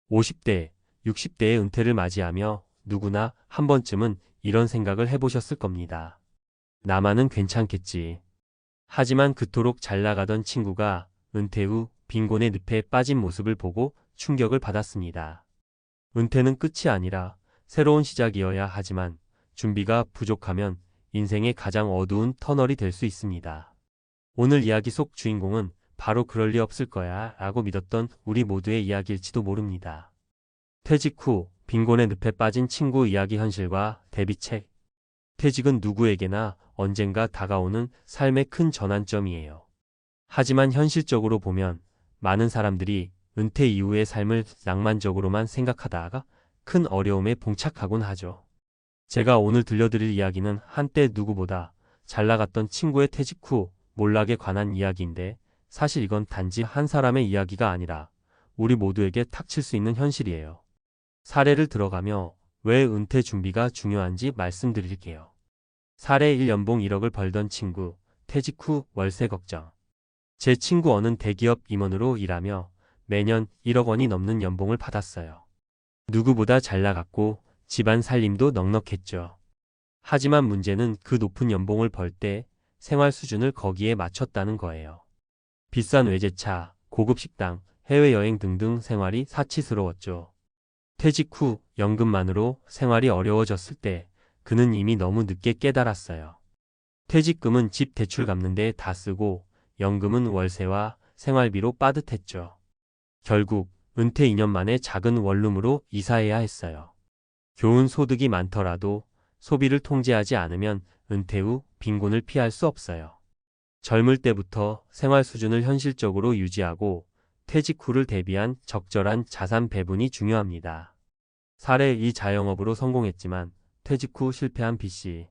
50대, 60대의 은퇴를 맞이하며 누구나 한 번쯤은 이런 생각을 해보셨을 겁니다. 나만은 괜찮겠지. 하지만 그토록 잘 나가던 친구가 은퇴 후 빈곤의 늪에 빠진 모습을 보고 충격을 받았습니다. 은퇴는 끝이 아니라 새로운 시작이어야 하지만 준비가 부족하면 인생의 가장 어두운 터널이 될 수 있습니다. 오늘 이야기 속 주인공은 바로 그럴 리 없을 거야 라고 믿었던 우리 모두의 이야기일지도 모릅니다. 퇴직 후 빈곤의 늪에 빠진 친구 이야기 현실과 대비책. 퇴직은 누구에게나 언젠가 다가오는 삶의 큰 전환점이에요. 하지만 현실적으로 보면 많은 사람들이 은퇴 이후의 삶을 낭만적으로만 생각하다가 큰 어려움에 봉착하곤 하죠. 제가 오늘 들려드릴 이야기는 한때 누구보다 잘 나갔던 친구의 퇴직 후 몰락에 관한 이야기인데 사실 이건 단지 한 사람의 이야기가 아니라 우리 모두에게 닥칠 수 있는 현실이에요. 사례를 들어가며 왜 은퇴 준비가 중요한지 말씀드릴게요. 사례 1. 연봉 1억을 벌던 친구, 퇴직 후 월세 걱정. 제 친구 어느 대기업 임원으로 일하며 매년 1억 원이 넘는 연봉을 받았어요. 누구보다 잘 나갔고 집안 살림도 넉넉했죠. 하지만 문제는 그 높은 연봉을 벌 때 생활 수준을 거기에 맞췄다는 거예요. 비싼 외제차, 고급 식당, 해외여행 등등 생활이 사치스러웠죠. 퇴직 후 연금만으로 생활이 어려워졌을 때 그는 이미 너무 늦게 깨달았어요. 퇴직금은 집 대출 갚는 데 다 쓰고 연금은 월세와 생활비로 빠듯했죠. 결국 은퇴 2년 만에 작은 원룸으로 이사해야 했어요. 좋은 소득이 많더라도 소비를 통제하지 않으면 은퇴 후 빈곤을 피할 수 없어요. 젊을 때부터 생활 수준을 현실적으로 유지하고 퇴직 후를 대비한 적절한 자산 배분이 중요합니다. 사례 2. 자영업으로 성공했지만 퇴직 후 실패한 B씨.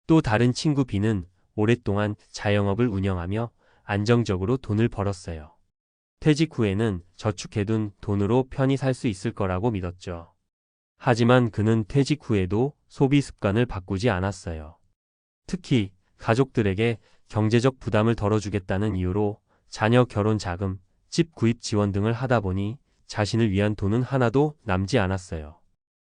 또 다른 친구 B는 오랫동안 자영업을 운영하며 안정적으로 돈을 벌었어요. 퇴직 후에는 저축해둔 돈으로 편히 살 수 있을 거라고 믿었죠. 하지만 그는 퇴직 후에도 소비 습관을 바꾸지 않았어요. 특히 가족들에게 경제적 부담을 덜어주겠다는 이유로 자녀 결혼 자금, 집 구입 지원 등을 하다 보니 자신을 위한 돈은 하나도 남지 않았어요.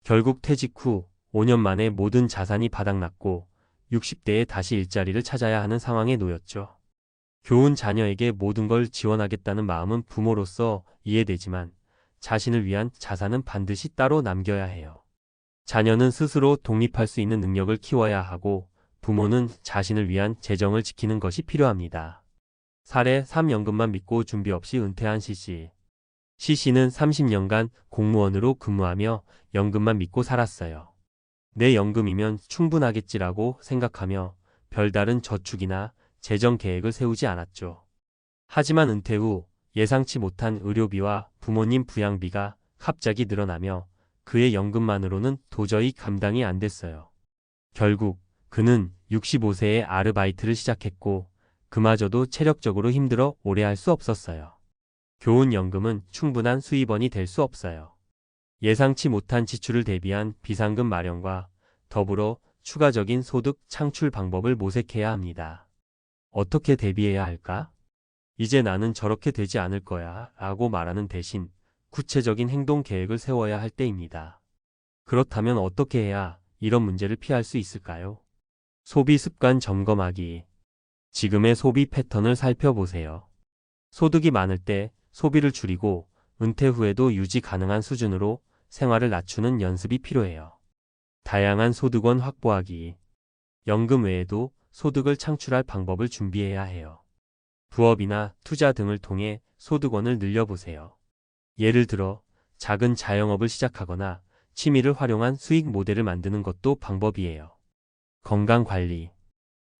결국 퇴직 후 5년 만에 모든 자산이 바닥났고 60대에 다시 일자리를 찾아야 하는 상황에 놓였죠. 교훈 자녀에게 모든 걸 지원하겠다는 마음은 부모로서 이해되지만 자신을 위한 자산은 반드시 따로 남겨야 해요. 자녀는 스스로 독립할 수 있는 능력을 키워야 하고 부모는 자신을 위한 재정을 지키는 것이 필요합니다. 사례 3. 연금만 믿고 준비 없이 은퇴한 C씨. C씨는 30년간 공무원으로 근무하며 연금만 믿고 살았어요. 내 연금이면 충분하겠지라고 생각하며 별다른 저축이나 재정 계획을 세우지 않았죠. 하지만 은퇴 후 예상치 못한 의료비와 부모님 부양비가 갑자기 늘어나며 그의 연금만으로는 도저히 감당이 안 됐어요. 결국 그는 65세에 아르바이트를 시작했고 그마저도 체력적으로 힘들어 오래 할 수 없었어요. 교훈 연금은 충분한 수입원이 될 수 없어요. 예상치 못한 지출을 대비한 비상금 마련과 더불어 추가적인 소득 창출 방법을 모색해야 합니다. 어떻게 대비해야 할까? 이제 나는 저렇게 되지 않을 거야 라고 말하는 대신 구체적인 행동 계획을 세워야 할 때입니다. 그렇다면 어떻게 해야 이런 문제를 피할 수 있을까요? 소비 습관 점검하기. 지금의 소비 패턴을 살펴보세요. 소득이 많을 때 소비를 줄이고 은퇴 후에도 유지 가능한 수준으로 생활을 낮추는 연습이 필요해요. 다양한 소득원 확보하기. 연금 외에도 소득을 창출할 방법을 준비해야 해요. 부업이나 투자 등을 통해 소득원을 늘려보세요. 예를 들어 작은 자영업을 시작하거나 취미를 활용한 수익 모델을 만드는 것도 방법이에요. 건강관리.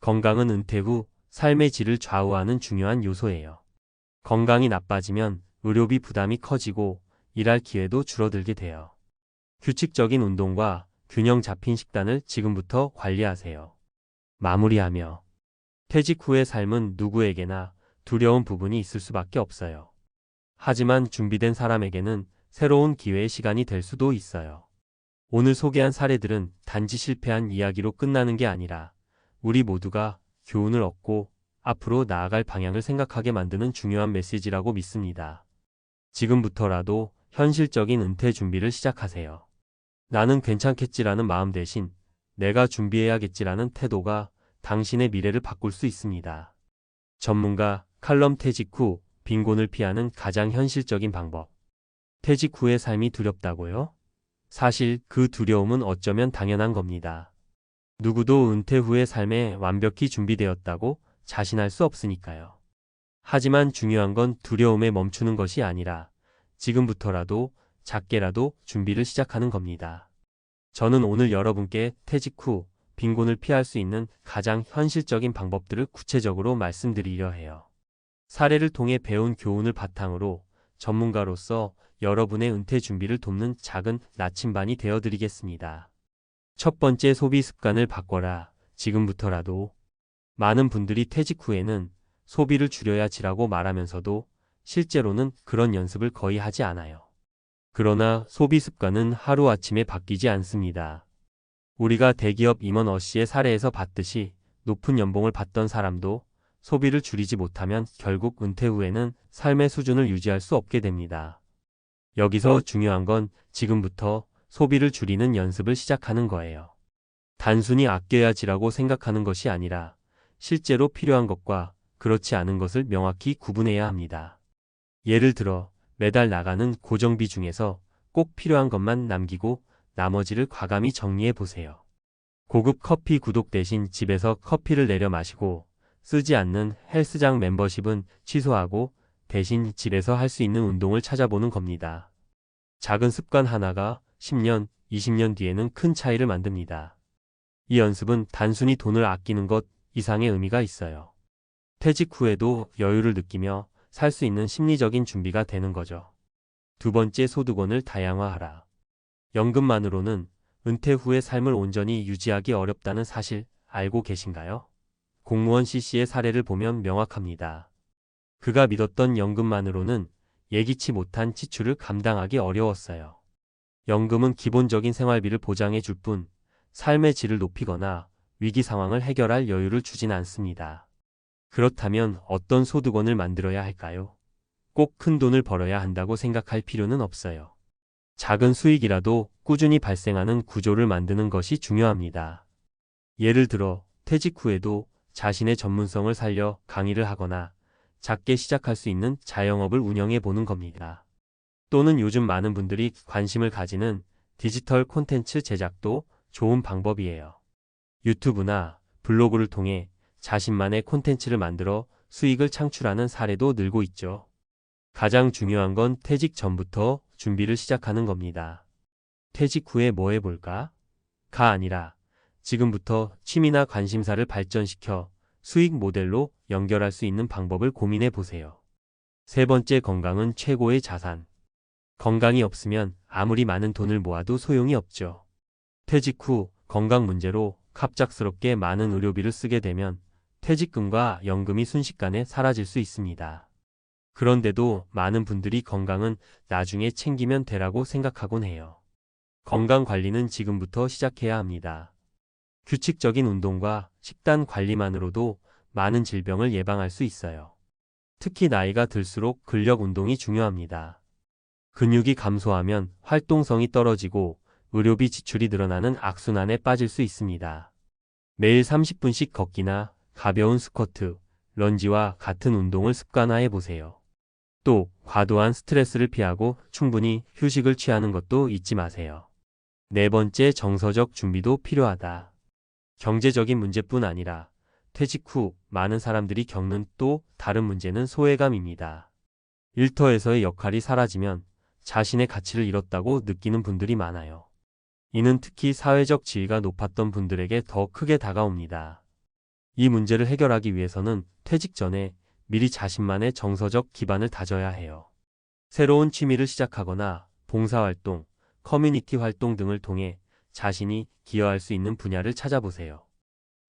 건강은 은퇴 후 삶의 질을 좌우하는 중요한 요소예요. 건강이 나빠지면 의료비 부담이 커지고 일할 기회도 줄어들게 돼요. 규칙적인 운동과 균형 잡힌 식단을 지금부터 관리하세요. 마무리하며 퇴직 후의 삶은 누구에게나 두려운 부분이 있을 수밖에 없어요. 하지만 준비된 사람에게는 새로운 기회의 시간이 될 수도 있어요. 오늘 소개한 사례들은 단지 실패한 이야기로 끝나는 게 아니라 우리 모두가 교훈을 얻고 앞으로 나아갈 방향을 생각하게 만드는 중요한 메시지라고 믿습니다. 지금부터라도 현실적인 은퇴 준비를 시작하세요. 나는 괜찮겠지라는 마음 대신 내가 준비해야겠지라는 태도가 당신의 미래를 바꿀 수 있습니다. 전문가 칼럼 퇴직 후 빈곤을 피하는 가장 현실적인 방법. 퇴직 후의 삶이 두렵다고요? 사실 그 두려움은 어쩌면 당연한 겁니다. 누구도 은퇴 후의 삶에 완벽히 준비되었다고 자신할 수 없으니까요. 하지만 중요한 건 두려움에 멈추는 것이 아니라 지금부터라도 작게라도 준비를 시작하는 겁니다. 저는 오늘 여러분께 퇴직 후 빈곤을 피할 수 있는 가장 현실적인 방법들을 구체적으로 말씀드리려 해요. 사례를 통해 배운 교훈을 바탕으로 전문가로서 여러분의 은퇴 준비를 돕는 작은 나침반이 되어드리겠습니다. 첫 번째, 소비 습관을 바꿔라. 지금부터라도. 많은 분들이 퇴직 후에는 소비를 줄여야 지라고 말하면서도 실제로는 그런 연습을 거의 하지 않아요. 그러나 소비 습관은 하루아침에 바뀌지 않습니다. 우리가 대기업 임원 어씨의 사례에서 봤듯이 높은 연봉을 받던 사람도 소비를 줄이지 못하면 결국 은퇴 후에는 삶의 수준을 유지할 수 없게 됩니다. 여기서 중요한 건 지금부터 소비를 줄이는 연습을 시작하는 거예요. 단순히 아껴야지라고 생각하는 것이 아니라 실제로 필요한 것과 그렇지 않은 것을 명확히 구분해야 합니다. 예를 들어 매달 나가는 고정비 중에서 꼭 필요한 것만 남기고 나머지를 과감히 정리해 보세요. 고급 커피 구독 대신 집에서 커피를 내려 마시고 쓰지 않는 헬스장 멤버십은 취소하고 대신 집에서 할 수 있는 운동을 찾아보는 겁니다. 작은 습관 하나가 10년, 20년 뒤에는 큰 차이를 만듭니다. 이 연습은 단순히 돈을 아끼는 것 이상의 의미가 있어요. 퇴직 후에도 여유를 느끼며 살 수 있는 심리적인 준비가 되는 거죠. 두 번째, 소득원을 다양화하라. 연금만으로는 은퇴 후의 삶을 온전히 유지하기 어렵다는 사실 알고 계신가요? 공무원 C씨의 사례를 보면 명확합니다. 그가 믿었던 연금만으로는 예기치 못한 지출을 감당하기 어려웠어요. 연금은 기본적인 생활비를 보장해 줄 뿐 삶의 질을 높이거나 위기 상황을 해결할 여유를 주진 않습니다. 그렇다면 어떤 소득원을 만들어야 할까요? 꼭 큰 돈을 벌어야 한다고 생각할 필요는 없어요. 작은 수익이라도 꾸준히 발생하는 구조를 만드는 것이 중요합니다. 예를 들어 퇴직 후에도 자신의 전문성을 살려 강의를 하거나 작게 시작할 수 있는 자영업을 운영해 보는 겁니다. 또는 요즘 많은 분들이 관심을 가지는 디지털 콘텐츠 제작도 좋은 방법이에요. 유튜브나 블로그를 통해 자신만의 콘텐츠를 만들어 수익을 창출하는 사례도 늘고 있죠. 가장 중요한 건 퇴직 전부터 준비를 시작하는 겁니다. 퇴직 후에 뭐 해볼까? 가 아니라 지금부터 취미나 관심사를 발전시켜 수익 모델로 연결할 수 있는 방법을 고민해 보세요. 세 번째, 건강은 최고의 자산. 건강이 없으면 아무리 많은 돈을 모아도 소용이 없죠. 퇴직 후 건강 문제로 갑작스럽게 많은 의료비를 쓰게 되면 퇴직금과 연금이 순식간에 사라질 수 있습니다. 그런데도 많은 분들이 건강은 나중에 챙기면 되라고 생각하곤 해요. 건강 관리는 지금부터 시작해야 합니다. 규칙적인 운동과 식단 관리만으로도 많은 질병을 예방할 수 있어요. 특히 나이가 들수록 근력 운동이 중요합니다. 근육이 감소하면 활동성이 떨어지고 의료비 지출이 늘어나는 악순환에 빠질 수 있습니다. 매일 30분씩 걷기나 가벼운 스쿼트, 런지와 같은 운동을 습관화해 보세요. 또 과도한 스트레스를 피하고 충분히 휴식을 취하는 것도 잊지 마세요. 네 번째, 정서적 준비도 필요하다. 경제적인 문제뿐 아니라 퇴직 후 많은 사람들이 겪는 또 다른 문제는 소외감입니다. 일터에서의 역할이 사라지면 자신의 가치를 잃었다고 느끼는 분들이 많아요. 이는 특히 사회적 지위가 높았던 분들에게 더 크게 다가옵니다. 이 문제를 해결하기 위해서는 퇴직 전에 미리 자신만의 정서적 기반을 다져야 해요. 새로운 취미를 시작하거나 봉사활동, 커뮤니티 활동 등을 통해 자신이 기여할 수 있는 분야를 찾아보세요.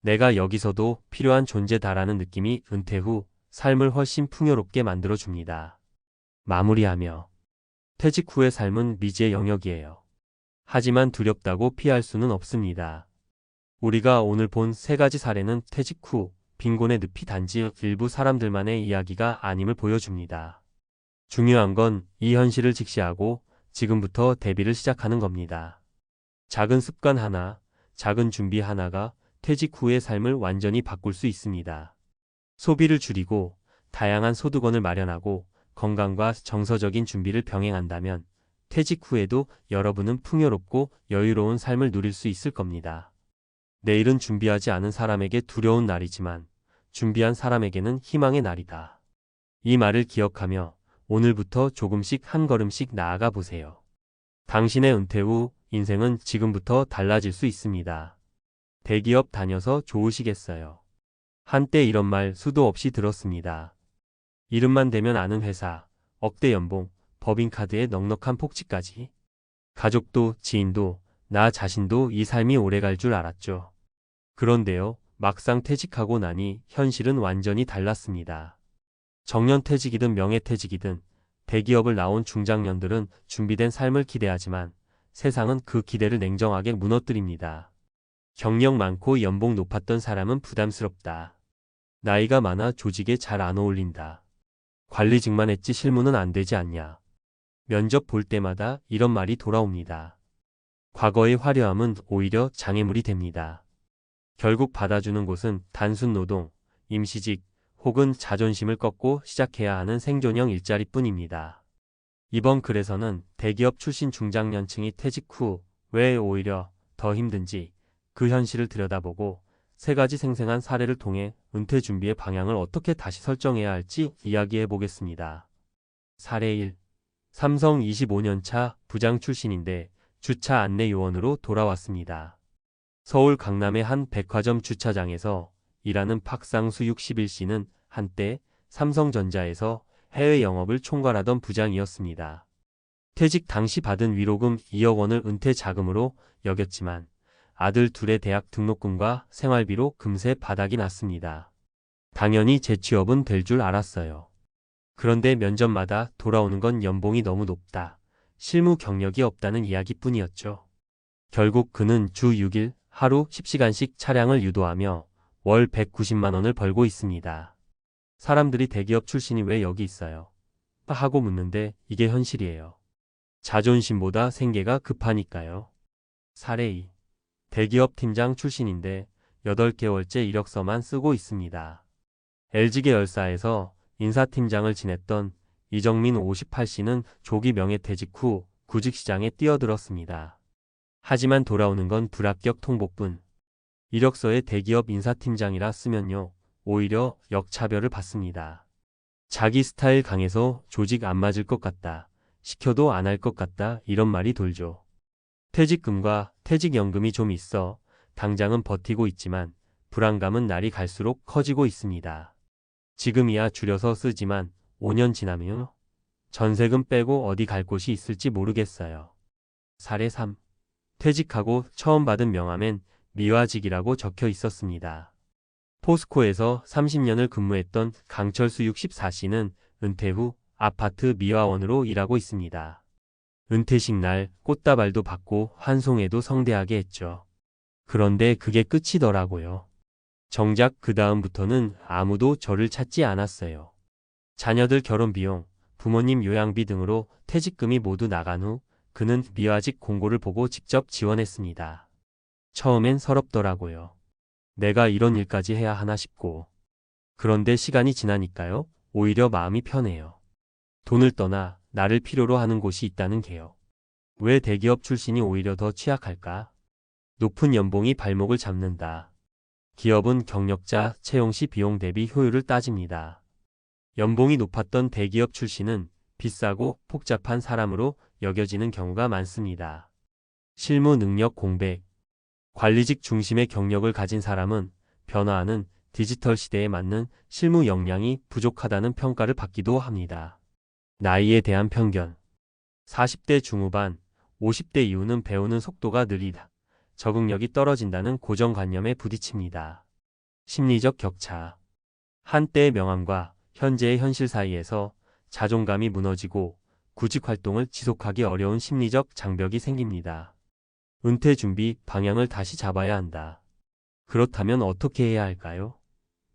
내가 여기서도 필요한 존재다라는 느낌이 은퇴 후 삶을 훨씬 풍요롭게 만들어줍니다. 마무리하며 퇴직 후의 삶은 미지의 영역이에요. 하지만 두렵다고 피할 수는 없습니다. 우리가 오늘 본 세 가지 사례는 퇴직 후 빈곤의 늪이 단지 일부 사람들만의 이야기가 아님을 보여줍니다. 중요한 건 이 현실을 직시하고 지금부터 대비를 시작하는 겁니다. 작은 습관 하나, 작은 준비 하나가 퇴직 후의 삶을 완전히 바꿀 수 있습니다. 소비를 줄이고 다양한 소득원을 마련하고 건강과 정서적인 준비를 병행한다면 퇴직 후에도 여러분은 풍요롭고 여유로운 삶을 누릴 수 있을 겁니다. 내일은 준비하지 않은 사람에게 두려운 날이지만 준비한 사람에게는 희망의 날이다. 이 말을 기억하며 오늘부터 조금씩 한 걸음씩 나아가 보세요. 당신의 은퇴 후 인생은 지금부터 달라질 수 있습니다. 대기업 다녀서 좋으시겠어요. 한때 이런 말 수도 없이 들었습니다. 이름만 대면 아는 회사, 억대 연봉, 법인카드에 넉넉한 폭지까지. 가족도 지인도 나 자신도 이 삶이 오래갈 줄 알았죠. 그런데요, 막상 퇴직하고 나니 현실은 완전히 달랐습니다. 정년퇴직이든 명예퇴직이든 대기업을 나온 중장년들은 준비된 삶을 기대하지만 세상은 그 기대를 냉정하게 무너뜨립니다. 경력 많고 연봉 높았던 사람은 부담스럽다. 나이가 많아 조직에 잘 안 어울린다. 관리직만 했지 실무는 안 되지 않냐. 면접 볼 때마다 이런 말이 돌아옵니다. 과거의 화려함은 오히려 장애물이 됩니다. 결국 받아주는 곳은 단순 노동, 임시직 혹은 자존심을 꺾고 시작해야 하는 생존형 일자리뿐입니다. 이번 글에서는 대기업 출신 중장년층이 퇴직 후 왜 오히려 더 힘든지 그 현실을 들여다보고 세 가지 생생한 사례를 통해 은퇴 준비의 방향을 어떻게 다시 설정해야 할지 이야기해 보겠습니다. 사례 1. 삼성 25년차 부장 출신인데 주차 안내 요원으로 돌아왔습니다. 서울 강남의 한 백화점 주차장에서 일하는 박상수 61씨는 한때 삼성전자에서 해외 영업을 총괄하던 부장이었습니다. 퇴직 당시 받은 위로금 2억 원을 은퇴 자금으로 여겼지만 아들 둘의 대학 등록금과 생활비로 금세 바닥이 났습니다. 당연히 재취업은 될 줄 알았어요. 그런데 면접마다 돌아오는 건 연봉이 너무 높다, 실무 경력이 없다는 이야기뿐이었죠. 결국 그는 주 6일 하루 10시간씩 차량을 유도하며 월 190만 원을 벌고 있습니다. 사람들이 대기업 출신이 왜 여기 있어요? 하고 묻는데 이게 현실이에요. 자존심보다 생계가 급하니까요. 사례 2. 대기업 팀장 출신인데 8개월째 이력서만 쓰고 있습니다. LG계열사에서 인사팀장을 지냈던 이정민 58씨는 조기 명예퇴직 후 구직시장에 뛰어들었습니다. 하지만 돌아오는 건 불합격 통보뿐. 이력서에 대기업 인사팀장이라 쓰면요, 오히려 역차별을 받습니다. 자기 스타일 강해서 조직 안 맞을 것 같다, 시켜도 안 할 것 같다, 이런 말이 돌죠. 퇴직금과 퇴직연금이 좀 있어 당장은 버티고 있지만 불안감은 날이 갈수록 커지고 있습니다. 지금이야 줄여서 쓰지만 5년 지나면요, 전세금 빼고 어디 갈 곳이 있을지 모르겠어요. 사례 3. 퇴직하고 처음 받은 명함엔 미화직이라고 적혀 있었습니다. 포스코에서 30년을 근무했던 강철수 64씨는 은퇴 후 아파트 미화원으로 일하고 있습니다. 은퇴식 날 꽃다발도 받고 환송회도 성대하게 했죠. 그런데 그게 끝이더라고요. 정작 그 다음부터는 아무도 저를 찾지 않았어요. 자녀들 결혼 비용, 부모님 요양비 등으로 퇴직금이 모두 나간 후 그는 미화직 공고를 보고 직접 지원했습니다. 처음엔 서럽더라고요. 내가 이런 일까지 해야 하나 싶고. 그런데 시간이 지나니까요, 오히려 마음이 편해요. 돈을 떠나 나를 필요로 하는 곳이 있다는 게요. 왜 대기업 출신이 오히려 더 취약할까? 높은 연봉이 발목을 잡는다. 기업은 경력자 채용 시 비용 대비 효율을 따집니다. 연봉이 높았던 대기업 출신은 비싸고 복잡한 사람으로 여겨지는 경우가 많습니다. 실무 능력 공백. 관리직 중심의 경력을 가진 사람은 변화하는 디지털 시대에 맞는 실무 역량이 부족하다는 평가를 받기도 합니다. 나이에 대한 편견. 40대 중후반, 50대 이후는 배우는 속도가 느리다, 적응력이 떨어진다는 고정관념에 부딪힙니다. 심리적 격차. 한때의 명함과 현재의 현실 사이에서 자존감이 무너지고 구직 활동을 지속하기 어려운 심리적 장벽이 생깁니다. 은퇴 준비 방향을 다시 잡아야 한다. 그렇다면 어떻게 해야 할까요?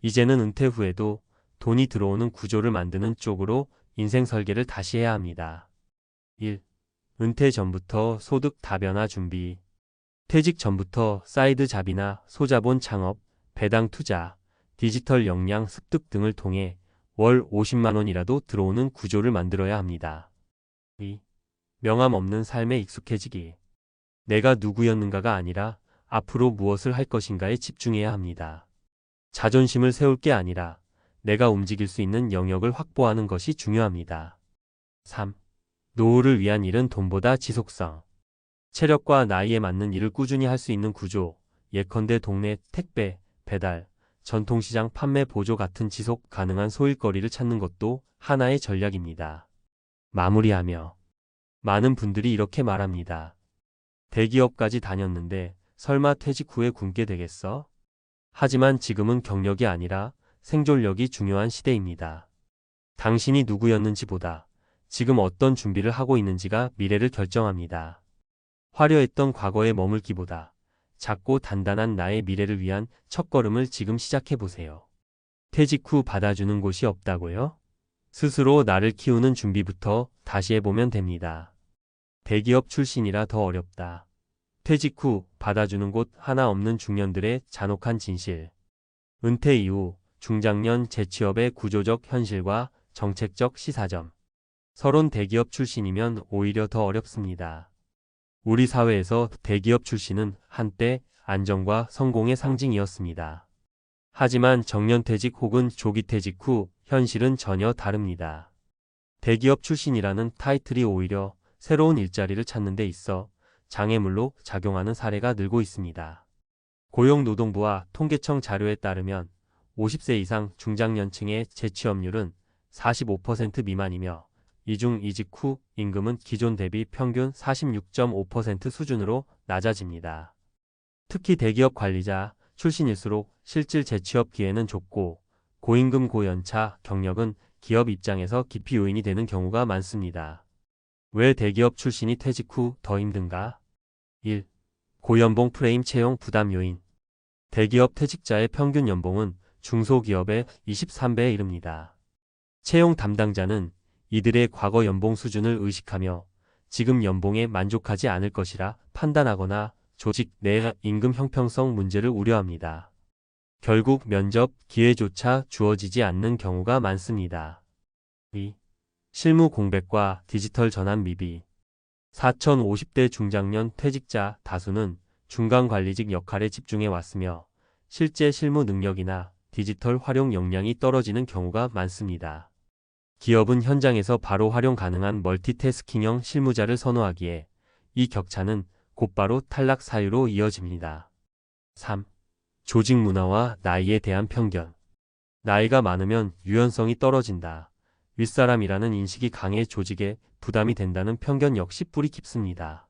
이제는 은퇴 후에도 돈이 들어오는 구조를 만드는 쪽으로 인생 설계를 다시 해야 합니다. 1. 은퇴 전부터 소득 다변화 준비. 퇴직 전부터 사이드 잡이나 소자본 창업, 배당 투자, 디지털 역량 습득 등을 통해 월 50만 원이라도 들어오는 구조를 만들어야 합니다. 2. 명함 없는 삶에 익숙해지기. 내가 누구였는가가 아니라 앞으로 무엇을 할 것인가에 집중해야 합니다. 자존심을 세울 게 아니라 내가 움직일 수 있는 영역을 확보하는 것이 중요합니다. 3. 노후를 위한 일은 돈보다 지속성. 체력과 나이에 맞는 일을 꾸준히 할 수 있는 구조, 예컨대 동네 택배, 배달, 전통시장 판매 보조 같은 지속 가능한 소일거리를 찾는 것도 하나의 전략입니다. 마무리하며 많은 분들이 이렇게 말합니다. 대기업까지 다녔는데 설마 퇴직 후에 굶게 되겠어? 하지만 지금은 경력이 아니라 생존력이 중요한 시대입니다. 당신이 누구였는지보다 지금 어떤 준비를 하고 있는지가 미래를 결정합니다. 화려했던 과거에 머물기보다 작고 단단한 나의 미래를 위한 첫걸음을 지금 시작해보세요. 퇴직 후 받아주는 곳이 없다고요? 스스로 나를 키우는 준비부터 다시 해보면 됩니다. 대기업 출신이라 더 어렵다. 퇴직 후 받아주는 곳 하나 없는 중년들의 잔혹한 진실. 은퇴 이후 중장년 재취업의 구조적 현실과 정책적 시사점. 서론 대기업 출신이면 오히려 더 어렵습니다. 우리 사회에서 대기업 출신은 한때 안정과 성공의 상징이었습니다. 하지만 정년퇴직 혹은 조기퇴직 후 현실은 전혀 다릅니다. 대기업 출신이라는 타이틀이 오히려 새로운 일자리를 찾는 데 있어 장애물로 작용하는 사례가 늘고 있습니다. 고용노동부와 통계청 자료에 따르면 50세 이상 중장년층의 재취업률은 45% 미만이며 이중 이직 후 임금은 기존 대비 평균 46.5% 수준으로 낮아집니다. 특히 대기업 관리자 출신일수록 실질 재취업 기회는 좁고 고임금 고연차 경력은 기업 입장에서 기피 요인이 되는 경우가 많습니다. 왜 대기업 출신이 퇴직 후 더 힘든가? 1. 고연봉 프레임 채용 부담 요인. 대기업 퇴직자의 평균 연봉은 중소기업의 23배에 이릅니다. 채용 담당자는 이들의 과거 연봉 수준을 의식하며 지금 연봉에 만족하지 않을 것이라 판단하거나 조직 내 임금 형평성 문제를 우려합니다. 결국 면접 기회조차 주어지지 않는 경우가 많습니다. 2. 실무 공백과 디지털 전환 미비. 4050대 중장년 퇴직자 다수는 중간관리직 역할에 집중해 왔으며 실제 실무 능력이나 디지털 활용 역량이 떨어지는 경우가 많습니다. 기업은 현장에서 바로 활용 가능한 멀티태스킹형 실무자를 선호하기에 이 격차는 곧바로 탈락 사유로 이어집니다. 3. 조직 문화와 나이에 대한 편견. 나이가 많으면 유연성이 떨어진다. 윗사람이라는 인식이 강해 조직에 부담이 된다는 편견 역시 뿌리 깊습니다.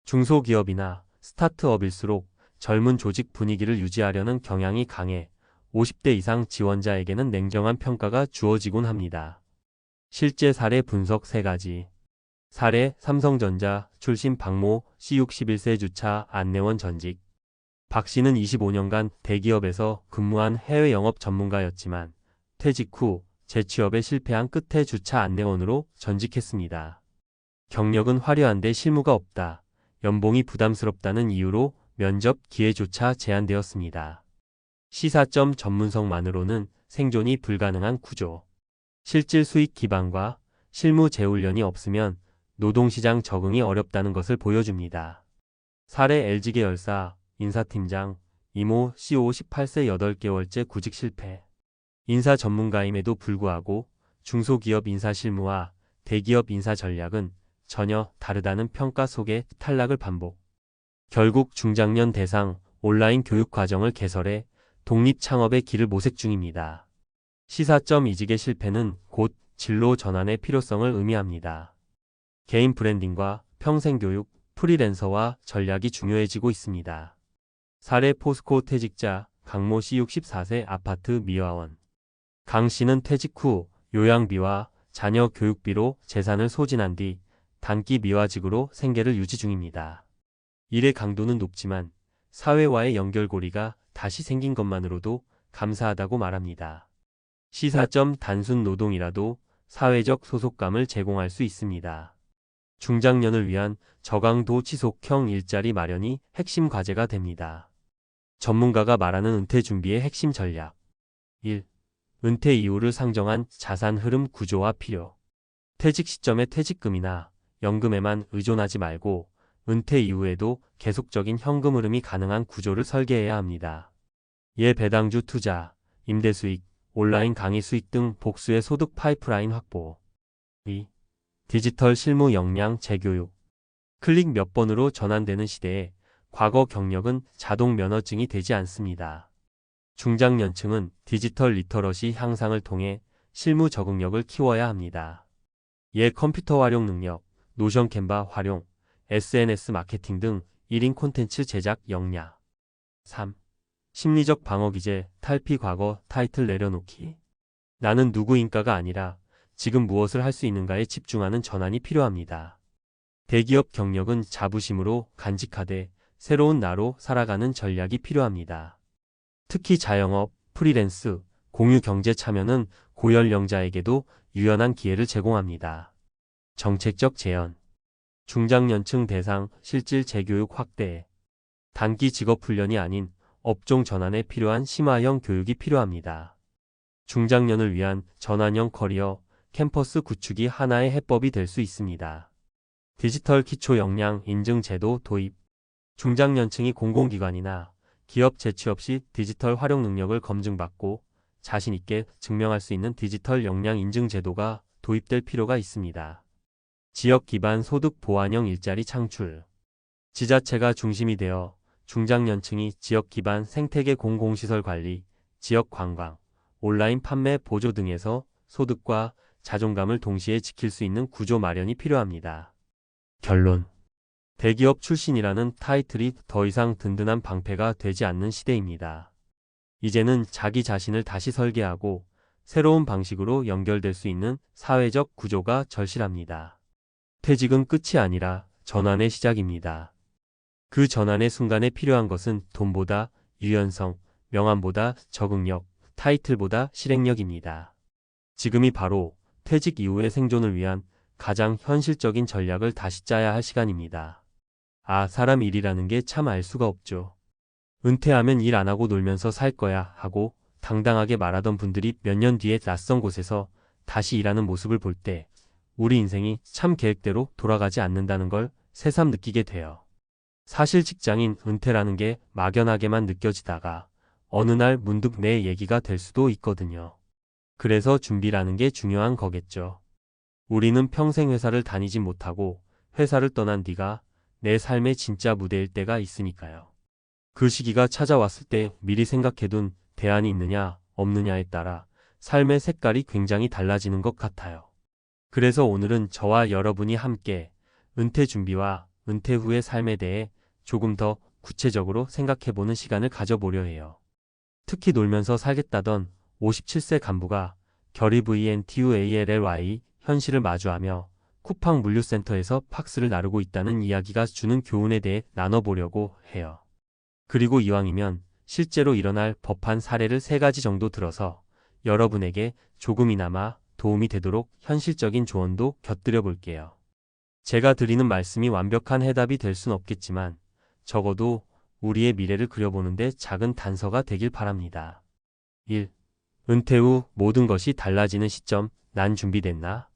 중소기업이나 스타트업일수록 젊은 조직 분위기를 유지하려는 경향이 강해 50대 이상 지원자에게는 냉정한 평가가 주어지곤 합니다. 실제 사례 분석 3가지. 사례 삼성전자 출신 박모 씨 61세 주차 안내원 전직. 박 씨는 25년간 대기업에서 근무한 해외 영업 전문가였지만 퇴직 후 재취업에 실패한 끝에 주차 안내원으로 전직했습니다. 경력은 화려한데 실무가 없다. 연봉이 부담스럽다는 이유로 면접 기회조차 제한되었습니다. 시사점 전문성만으로는 생존이 불가능한 구조. 실질 수익 기반과 실무 재훈련이 없으면 노동시장 적응이 어렵다는 것을 보여줍니다. 사례 LG계열사 인사팀장 이모 씨 58세 8개월째 구직 실패. 인사 전문가임에도 불구하고 중소기업 인사 실무와 대기업 인사 전략은 전혀 다르다는 평가 속에 탈락을 반복. 결국 중장년 대상 온라인 교육 과정을 개설해 독립 창업의 길을 모색 중입니다. 시사점 이직의 실패는 곧 진로 전환의 필요성을 의미합니다. 개인 브랜딩과 평생교육, 프리랜서와 전략이 중요해지고 있습니다. 사례 포스코 퇴직자 강모 씨 64세 아파트 미화원. 강 씨는 퇴직 후 요양비와 자녀 교육비로 재산을 소진한 뒤 단기 미화직으로 생계를 유지 중입니다. 일의 강도는 높지만 사회와의 연결고리가 다시 생긴 것만으로도 감사하다고 말합니다. 시사점 단순 노동이라도 사회적 소속감을 제공할 수 있습니다. 중장년을 위한 저강도 지속형 일자리 마련이 핵심 과제가 됩니다. 전문가가 말하는 은퇴 준비의 핵심 전략. 1. 은퇴 이후를 상정한 자산 흐름 구조화 필요. 퇴직 시점에 퇴직금이나 연금에만 의존하지 말고 은퇴 이후에도 계속적인 현금 흐름이 가능한 구조를 설계해야 합니다. 배당주 투자, 임대 수익, 온라인 강의 수익 등 복수의 소득 파이프라인 확보. 2. 디지털 실무 역량 재교육. 클릭 몇 번으로 전환되는 시대에 과거 경력은 자동 면허증이 되지 않습니다. 중장년층은 디지털 리터러시 향상을 통해 실무 적응력을 키워야 합니다. 컴퓨터 활용 능력, 노션 캔바 활용, SNS 마케팅 등 1인 콘텐츠 제작 역량. 3. 심리적 방어 기제, 탈피 과거 타이틀 내려놓기. 나는 누구인가가 아니라 지금 무엇을 할 수 있는가에 집중하는 전환이 필요합니다. 대기업 경력은 자부심으로 간직하되 새로운 나로 살아가는 전략이 필요합니다. 특히 자영업, 프리랜스, 공유 경제 참여는 고연령자에게도 유연한 기회를 제공합니다. 정책적 제언. 중장년층 대상 실질 재교육 확대. 단기 직업 훈련이 아닌 업종 전환에 필요한 심화형 교육이 필요합니다. 중장년을 위한 전환형 커리어, 캠퍼스 구축이 하나의 해법이 될 수 있습니다. 디지털 기초 역량 인증 제도 도입. 중장년층이 공공기관이나 기업 재취업 시 디지털 활용 능력을 검증받고 자신 있게 증명할 수 있는 디지털 역량 인증 제도가 도입될 필요가 있습니다. 지역 기반 소득 보완형 일자리 창출. 지자체가 중심이 되어 중장년층이 지역 기반 생태계 공공시설 관리, 지역 관광, 온라인 판매 보조 등에서 소득과 자존감을 동시에 지킬 수 있는 구조 마련이 필요합니다. 결론. 대기업 출신이라는 타이틀이 더 이상 든든한 방패가 되지 않는 시대입니다. 이제는 자기 자신을 다시 설계하고 새로운 방식으로 연결될 수 있는 사회적 구조가 절실합니다. 퇴직은 끝이 아니라 전환의 시작입니다. 그 전환의 순간에 필요한 것은 돈보다 유연성, 명함보다 적응력, 타이틀보다 실행력입니다. 지금이 바로 퇴직 이후의 생존을 위한 가장 현실적인 전략을 다시 짜야 할 시간입니다. 사람 일이라는 게 참 알 수가 없죠. 은퇴하면 일 안 하고 놀면서 살 거야 하고 당당하게 말하던 분들이 몇 년 뒤에 낯선 곳에서 다시 일하는 모습을 볼 때 우리 인생이 참 계획대로 돌아가지 않는다는 걸 새삼 느끼게 돼요. 사실 직장인 은퇴라는 게 막연하게만 느껴지다가 어느 날 문득 내 얘기가 될 수도 있거든요. 그래서 준비라는 게 중요한 거겠죠. 우리는 평생 회사를 다니지 못하고 회사를 떠난 뒤가 내 삶의 진짜 무대일 때가 있으니까요. 그 시기가 찾아왔을 때 미리 생각해둔 대안이 있느냐 없느냐에 따라 삶의 색깔이 굉장히 달라지는 것 같아요. 그래서 오늘은 저와 여러분이 함께 은퇴 준비와 은퇴 후의 삶에 대해 조금 더 구체적으로 생각해보는 시간을 가져보려 해요. 특히 놀면서 살겠다던 57세 간부가 결의 VNTUALLY 현실을 마주하며 쿠팡 물류센터에서 팍스를 나르고 있다는 이야기가 주는 교훈에 대해 나눠보려고 해요. 그리고 이왕이면 실제로 일어날 법한 사례를 3가지 정도 들어서 여러분에게 조금이나마 도움이 되도록 현실적인 조언도 곁들여 볼게요. 제가 드리는 말씀이 완벽한 해답이 될 순 없겠지만 적어도 우리의 미래를 그려보는데 작은 단서가 되길 바랍니다. 1. 은퇴 후 모든 것이 달라지는 시점, 난 준비됐나?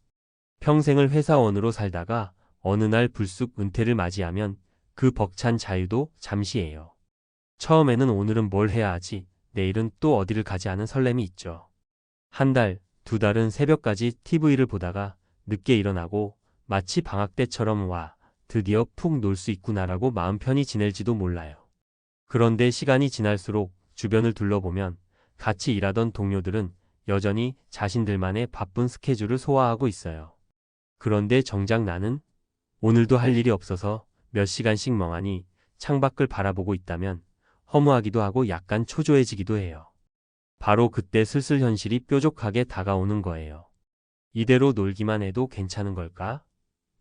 평생을 회사원으로 살다가 어느 날 불쑥 은퇴를 맞이하면 그 벅찬 자유도 잠시예요. 처음에는 오늘은 뭘 해야 하지, 내일은 또 어디를 가지 하는 설렘이 있죠. 한 달, 2달은 새벽까지 TV를 보다가 늦게 일어나고 마치 방학 때처럼 드디어 푹 놀 수 있구나라고 마음 편히 지낼지도 몰라요. 그런데 시간이 지날수록 주변을 둘러보면 같이 일하던 동료들은 여전히 자신들만의 바쁜 스케줄을 소화하고 있어요. 그런데 정작 나는 오늘도 할 일이 없어서 몇 시간씩 멍하니 창밖을 바라보고 있다면 허무하기도 하고 약간 초조해지기도 해요. 바로 그때 슬슬 현실이 뾰족하게 다가오는 거예요. 이대로 놀기만 해도 괜찮은 걸까?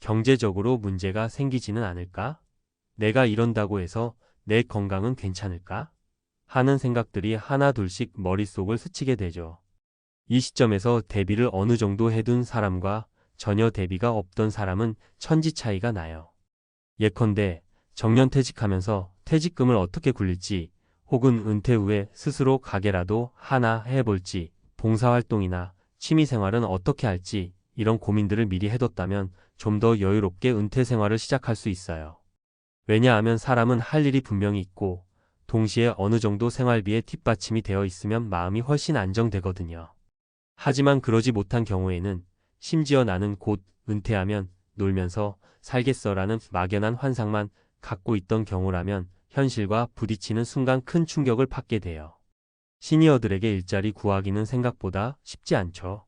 경제적으로 문제가 생기지는 않을까? 내가 이런다고 해서 내 건강은 괜찮을까? 하는 생각들이 하나둘씩 머릿속을 스치게 되죠. 이 시점에서 대비를 어느 정도 해둔 사람과 전혀 대비가 없던 사람은 천지 차이가 나요. 예컨대 정년퇴직하면서 퇴직금을 어떻게 굴릴지, 혹은 은퇴 후에 스스로 가게라도 하나 해볼지, 봉사활동이나 취미생활은 어떻게 할지, 이런 고민들을 미리 해뒀다면 좀 더 여유롭게 은퇴 생활을 시작할 수 있어요. 왜냐하면 사람은 할 일이 분명히 있고 동시에 어느 정도 생활비에 뒷받침이 되어 있으면 마음이 훨씬 안정되거든요. 하지만 그러지 못한 경우에는 심지어 나는 곧 은퇴하면 놀면서 살겠어라는 막연한 환상만 갖고 있던 경우라면 현실과 부딪히는 순간 큰 충격을 받게 돼요. 시니어들에게 일자리 구하기는 생각보다 쉽지 않죠.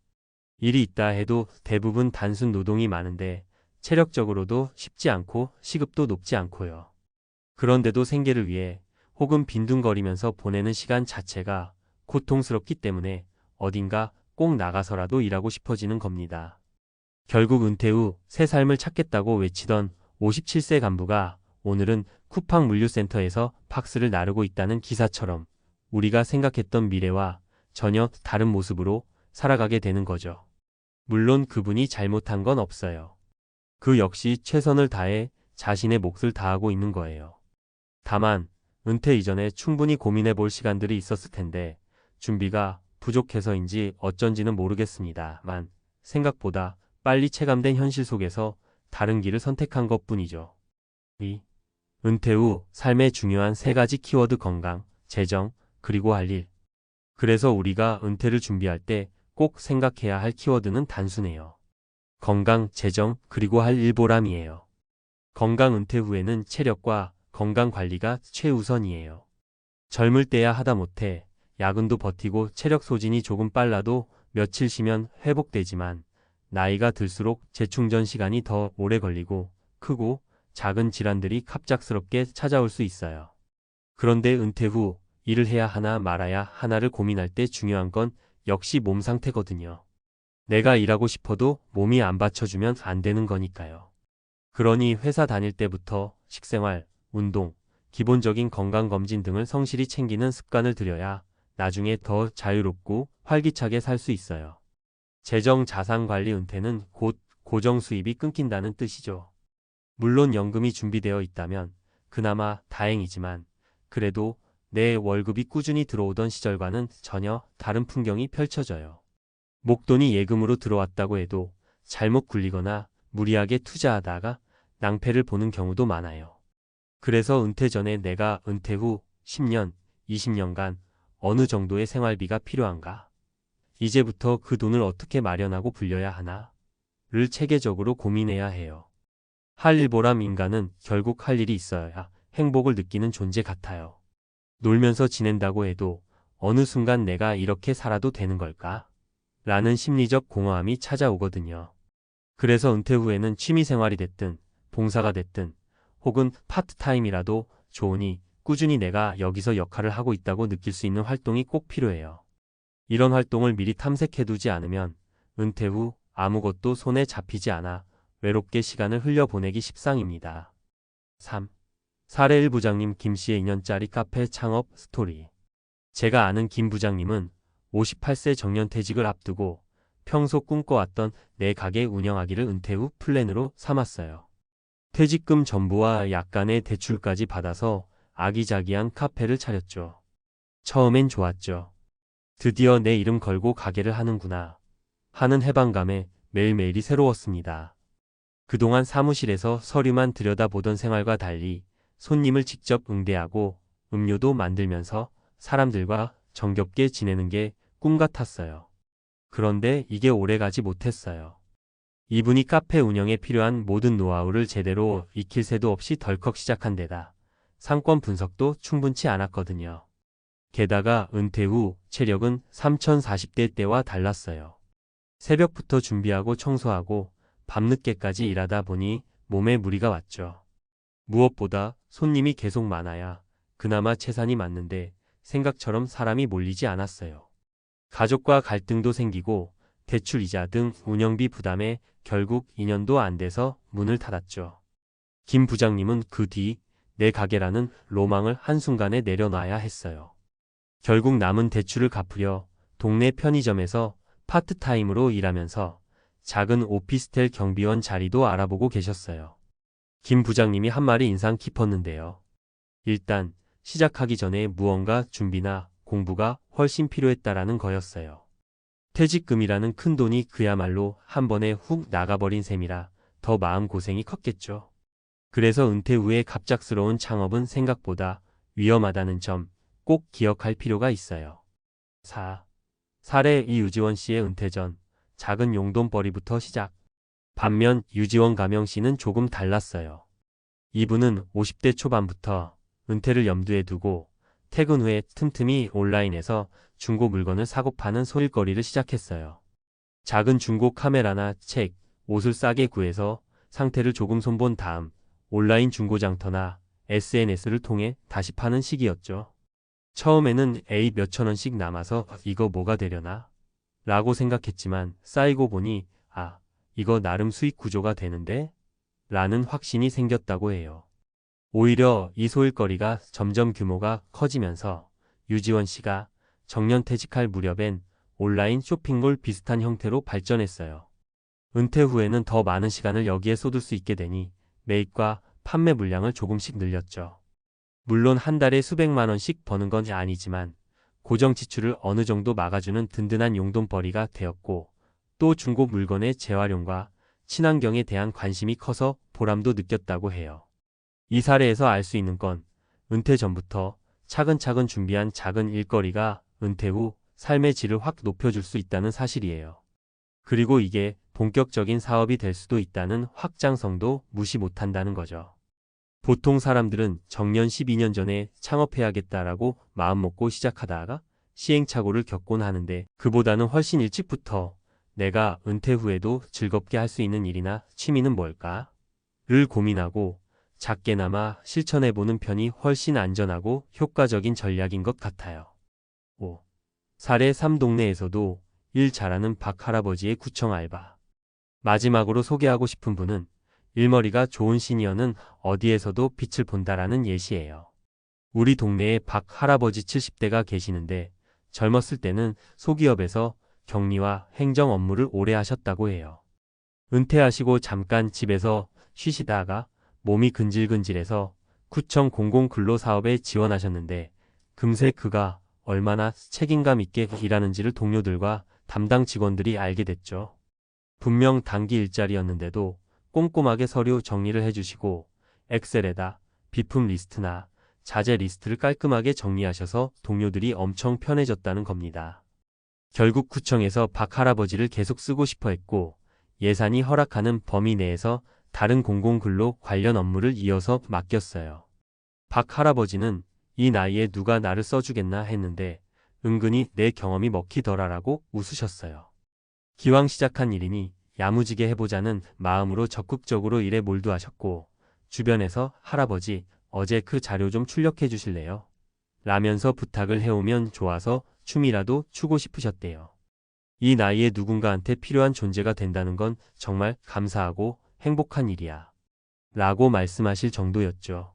일이 있다 해도 대부분 단순 노동이 많은데 체력적으로도 쉽지 않고 시급도 높지 않고요. 그런데도 생계를 위해 혹은 빈둥거리면서 보내는 시간 자체가 고통스럽기 때문에 어딘가 꼭 나가서라도 일하고 싶어지는 겁니다. 결국 은퇴 후 새 삶을 찾겠다고 외치던 57세 간부가 오늘은 쿠팡 물류센터에서 박스를 나르고 있다는 기사처럼 우리가 생각했던 미래와 전혀 다른 모습으로 살아가게 되는 거죠. 물론 그분이 잘못한 건 없어요. 그 역시 최선을 다해 자신의 몫을 다하고 있는 거예요. 다만 은퇴 이전에 충분히 고민해 볼 시간들이 있었을 텐데 준비가 부족해서인지 어쩐지는 모르겠습니다만 생각보다 빨리 체감된 현실 속에서 다른 길을 선택한 것뿐이죠. 2. 은퇴 후 삶의 중요한 세 가지 키워드: 건강, 재정, 그리고 할 일. 그래서 우리가 은퇴를 준비할 때 꼭 생각해야 할 키워드는 단순해요. 건강, 재정, 그리고 할 일 보람이에요. 건강. 은퇴 후에는 체력과 건강 관리가 최우선이에요. 젊을 때야 하다못해 야근도 버티고 체력 소진이 조금 빨라도 며칠 쉬면 회복되지만 나이가 들수록 재충전 시간이 더 오래 걸리고 크고 작은 질환들이 갑작스럽게 찾아올 수 있어요. 그런데 은퇴 후 일을 해야 하나 말아야 하나를 고민할 때 중요한 건 역시 몸 상태거든요. 내가 일하고 싶어도 몸이 안 받쳐주면 안 되는 거니까요. 그러니 회사 다닐 때부터 식생활, 운동, 기본적인 건강검진 등을 성실히 챙기는 습관을 들여야 나중에 더 자유롭고 활기차게 살 수 있어요. 재정 자산 관리. 은퇴는 곧 고정 수입이 끊긴다는 뜻이죠. 물론 연금이 준비되어 있다면 그나마 다행이지만 그래도 내 월급이 꾸준히 들어오던 시절과는 전혀 다른 풍경이 펼쳐져요. 목돈이 예금으로 들어왔다고 해도 잘못 굴리거나 무리하게 투자하다가 낭패를 보는 경우도 많아요. 그래서 은퇴 전에 내가 은퇴 후 10년, 20년간 어느 정도의 생활비가 필요한가? 이제부터 그 돈을 어떻게 마련하고 불려야 하나?를 체계적으로 고민해야 해요. 할 일 보람. 인간은 결국 할 일이 있어야 행복을 느끼는 존재 같아요. 놀면서 지낸다고 해도 어느 순간 내가 이렇게 살아도 되는 걸까? 라는 심리적 공허함이 찾아오거든요. 그래서 은퇴 후에는 취미생활이 됐든 봉사가 됐든 혹은 파트타임이라도 좋으니 꾸준히 내가 여기서 역할을 하고 있다고 느낄 수 있는 활동이 꼭 필요해요. 이런 활동을 미리 탐색해두지 않으면 은퇴 후 아무것도 손에 잡히지 않아 외롭게 시간을 흘려보내기 십상입니다. 3. 사례 1. 부장님 김씨의 2년짜리 카페 창업 스토리. 제가 아는 김 부장님은 58세 정년퇴직을 앞두고 평소 꿈꿔왔던 내 가게 운영하기를 은퇴 후 플랜으로 삼았어요. 퇴직금 전부와 약간의 대출까지 받아서 아기자기한 카페를 차렸죠. 처음엔 좋았죠. 드디어 내 이름 걸고 가게를 하는구나 하는 해방감에 매일매일이 새로웠습니다. 그동안 사무실에서 서류만 들여다보던 생활과 달리 손님을 직접 응대하고 음료도 만들면서 사람들과 정겹게 지내는 게 꿈 같았어요. 그런데 이게 오래가지 못했어요. 이분이 카페 운영에 필요한 모든 노하우를 제대로 익힐 새도 없이 덜컥 시작한 데다 상권 분석도 충분치 않았거든요. 게다가 은퇴 후 체력은 3040대 때와 달랐어요. 새벽부터 준비하고 청소하고 밤늦게까지 일하다 보니 몸에 무리가 왔죠. 무엇보다 손님이 계속 많아야 그나마 채산이 맞는데 생각처럼 사람이 몰리지 않았어요. 가족과 갈등도 생기고 대출 이자 등 운영비 부담에 결국 2년도 안 돼서 문을 닫았죠. 김 부장님은 그 뒤 내 가게라는 로망을 한순간에 내려놔야 했어요. 결국 남은 대출을 갚으려 동네 편의점에서 파트타임으로 일하면서 작은 오피스텔 경비원 자리도 알아보고 계셨어요. 김 부장님이 한 말이 인상 깊었는데요. 일단 시작하기 전에 무언가 준비나 공부가 훨씬 필요했다라는 거였어요. 퇴직금이라는 큰돈이 그야말로 한 번에 훅 나가버린 셈이라 더 마음고생이 컸겠죠. 그래서 은퇴 후에 갑작스러운 창업은 생각보다 위험하다는 점 꼭 기억할 필요가 있어요. 4. 사례 이유지원 씨의 은퇴 전 작은 용돈벌이부터 시작. 반면 유지원 가명 씨는 조금 달랐어요. 이분은 50대 초반부터 은퇴를 염두에 두고 퇴근 후에 틈틈이 온라인에서 중고 물건을 사고 파는 소일거리를 시작했어요. 작은 중고 카메라나 책, 옷을 싸게 구해서 상태를 조금 손본 다음 온라인 중고장터나 SNS를 통해 다시 파는 시기였죠. 처음에는 에이 몇천 원씩 남아서 이거 뭐가 되려나? 라고 생각했지만 쌓이고 보니 이거 나름 수익 구조가 되는데? 라는 확신이 생겼다고 해요. 오히려 이 소일거리가 점점 규모가 커지면서 유지원 씨가 정년퇴직할 무렵엔 온라인 쇼핑몰 비슷한 형태로 발전했어요. 은퇴 후에는 더 많은 시간을 여기에 쏟을 수 있게 되니 매입과 판매 물량을 조금씩 늘렸죠. 물론 한 달에 수백만 원씩 버는 건 아니지만 고정 지출을 어느 정도 막아주는 든든한 용돈벌이가 되었고 또 중고 물건의 재활용과 친환경에 대한 관심이 커서 보람도 느꼈다고 해요. 이 사례에서 알 수 있는 건 은퇴 전부터 차근차근 준비한 작은 일거리가 은퇴 후 삶의 질을 확 높여줄 수 있다는 사실이에요. 그리고 이게 본격적인 사업이 될 수도 있다는 확장성도 무시 못한다는 거죠. 보통 사람들은 정년 12년 전에 창업해야겠다라고 마음먹고 시작하다가 시행착오를 겪곤 하는데 그보다는 훨씬 일찍부터 내가 은퇴 후에도 즐겁게 할 수 있는 일이나 취미는 뭘까? 를 고민하고 작게나마 실천해보는 편이 훨씬 안전하고 효과적인 전략인 것 같아요. 5. 사례 3 동네에서도 일 잘하는 박 할아버지의 구청 알바. 마지막으로 소개하고 싶은 분은 일머리가 좋은 시니어는 어디에서도 빛을 본다라는 예시예요. 우리 동네에 박 할아버지 70대가 계시는데 젊었을 때는 소기업에서 격리와 행정 업무를 오래 하셨다고 해요. 은퇴하시고 잠깐 집에서 쉬시다가 몸이 근질근질해서 구청 공공근로사업에 지원하셨는데 금세 그가 얼마나 책임감 있게 일하는지를 동료들과 담당 직원들이 알게 됐죠. 분명 단기 일자리였는데도 꼼꼼하게 서류 정리를 해주시고 엑셀에다 비품 리스트나 자재 리스트를 깔끔하게 정리하셔서 동료들이 엄청 편해졌다는 겁니다. 결국 구청에서 박 할아버지를 계속 쓰고 싶어 했고 예산이 허락하는 범위 내에서 다른 공공근로 관련 업무를 이어서 맡겼어요. 박 할아버지는 이 나이에 누가 나를 써주겠나 했는데 은근히 내 경험이 먹히더라라고 웃으셨어요. 기왕 시작한 일이니 야무지게 해보자는 마음으로 적극적으로 일에 몰두하셨고 주변에서 할아버지 어제 그 자료 좀 출력해 주실래요? 라면서 부탁을 해오면 좋아서 춤이라도 추고 싶으셨대요. 이 나이에 누군가한테 필요한 존재가 된다는 건 정말 감사하고 행복한 일이야. 라고 말씀하실 정도였죠.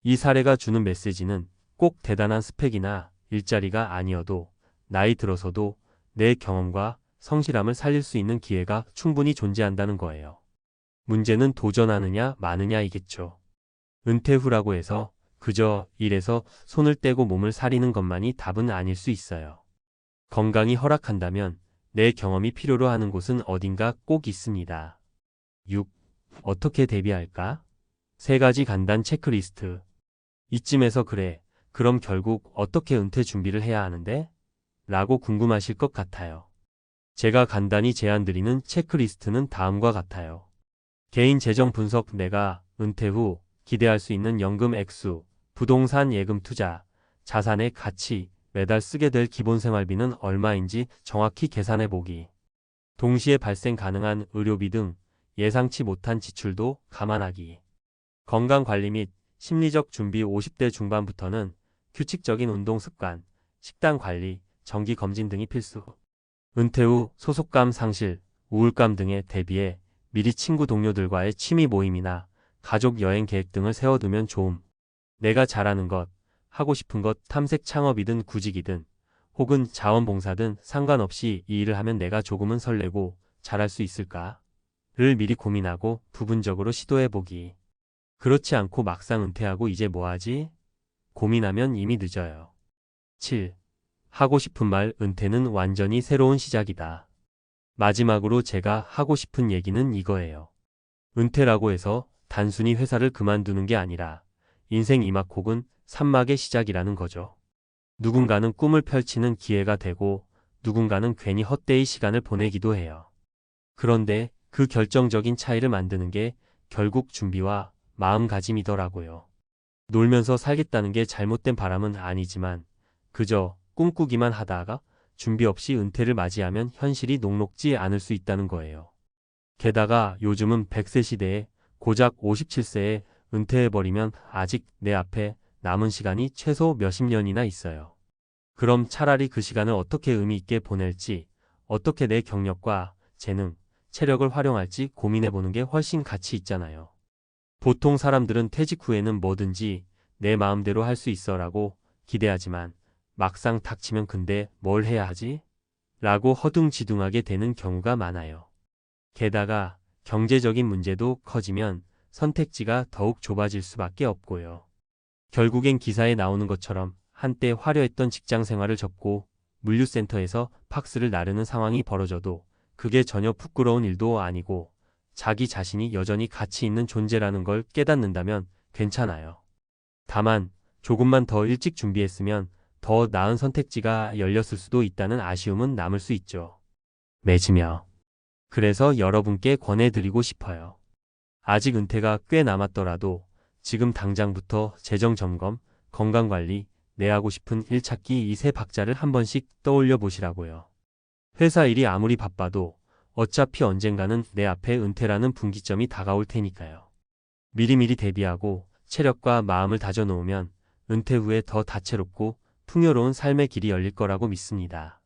이 사례가 주는 메시지는 꼭 대단한 스펙이나 일자리가 아니어도 나이 들어서도 내 경험과 성실함을 살릴 수 있는 기회가 충분히 존재한다는 거예요. 문제는 도전하느냐 마느냐이겠죠. 은퇴 후라고 해서 그저 일에서 손을 떼고 몸을 사리는 것만이 답은 아닐 수 있어요. 건강이 허락한다면 내 경험이 필요로 하는 곳은 어딘가 꼭 있습니다. 6. 어떻게 대비할까? 3가지 간단 체크리스트. 이쯤에서 그래, 그럼 결국 어떻게 은퇴 준비를 해야 하는데? 라고 궁금하실 것 같아요. 제가 간단히 제안드리는 체크리스트는 다음과 같아요. 개인 재정 분석, 내가 은퇴 후 기대할 수 있는 연금 액수, 부동산 예금 투자, 자산의 가치, 매달 쓰게 될 기본 생활비는 얼마인지 정확히 계산해 보기. 동시에 발생 가능한 의료비 등 예상치 못한 지출도 감안하기. 건강관리 및 심리적 준비. 50대 중반부터는 규칙적인 운동 습관, 식단 관리, 정기 검진 등이 필수. 은퇴 후 소속감 상실, 우울감 등에 대비해 미리 친구 동료들과의 취미 모임이나 가족 여행 계획 등을 세워두면 좋음. 내가 잘하는 것, 하고 싶은 것, 탐색 창업이든 구직이든 혹은 자원봉사든 상관없이 이 일을 하면 내가 조금은 설레고 잘할 수 있을까를 미리 고민하고 부분적으로 시도해보기. 그렇지 않고 막상 은퇴하고 이제 뭐하지? 고민하면 이미 늦어요. 7. 하고 싶은 말. 은퇴는 완전히 새로운 시작이다. 마지막으로 제가 하고 싶은 얘기는 이거예요. 은퇴라고 해서 단순히 회사를 그만두는 게 아니라 인생 2막 혹은 3막의 시작이라는 거죠. 누군가는 꿈을 펼치는 기회가 되고 누군가는 괜히 헛되이 시간을 보내기도 해요. 그런데 그 결정적인 차이를 만드는 게 결국 준비와 마음가짐이더라고요. 놀면서 살겠다는 게 잘못된 바람은 아니지만 그저 꿈꾸기만 하다가 준비 없이 은퇴를 맞이하면 현실이 녹록지 않을 수 있다는 거예요. 게다가 요즘은 100세 시대에 고작 57세에 은퇴해버리면 아직 내 앞에 남은 시간이 최소 몇십 년이나 있어요. 그럼 차라리 그 시간을 어떻게 의미 있게 보낼지, 어떻게 내 경력과 재능, 체력을 활용할지 고민해보는 게 훨씬 가치 있잖아요. 보통 사람들은 퇴직 후에는 뭐든지 내 마음대로 할 수 있어라고 기대하지만 막상 닥치면 근데 뭘 해야 하지? 라고 허둥지둥하게 되는 경우가 많아요. 게다가 경제적인 문제도 커지면 선택지가 더욱 좁아질 수밖에 없고요. 결국엔 기사에 나오는 것처럼 한때 화려했던 직장 생활을 접고 물류센터에서 팍스를 나르는 상황이 벌어져도 그게 전혀 부끄러운 일도 아니고 자기 자신이 여전히 가치 있는 존재라는 걸 깨닫는다면 괜찮아요. 다만 조금만 더 일찍 준비했으면 더 나은 선택지가 열렸을 수도 있다는 아쉬움은 남을 수 있죠. 맺으며. 그래서 여러분께 권해드리고 싶어요. 아직 은퇴가 꽤 남았더라도 지금 당장부터 재정 점검, 건강관리, 내 하고 싶은 일 찾기 이 세 박자를 한 번씩 떠올려 보시라고요. 회사 일이 아무리 바빠도 어차피 언젠가는 내 앞에 은퇴라는 분기점이 다가올 테니까요. 미리미리 대비하고 체력과 마음을 다져놓으면 은퇴 후에 더 다채롭고 풍요로운 삶의 길이 열릴 거라고 믿습니다.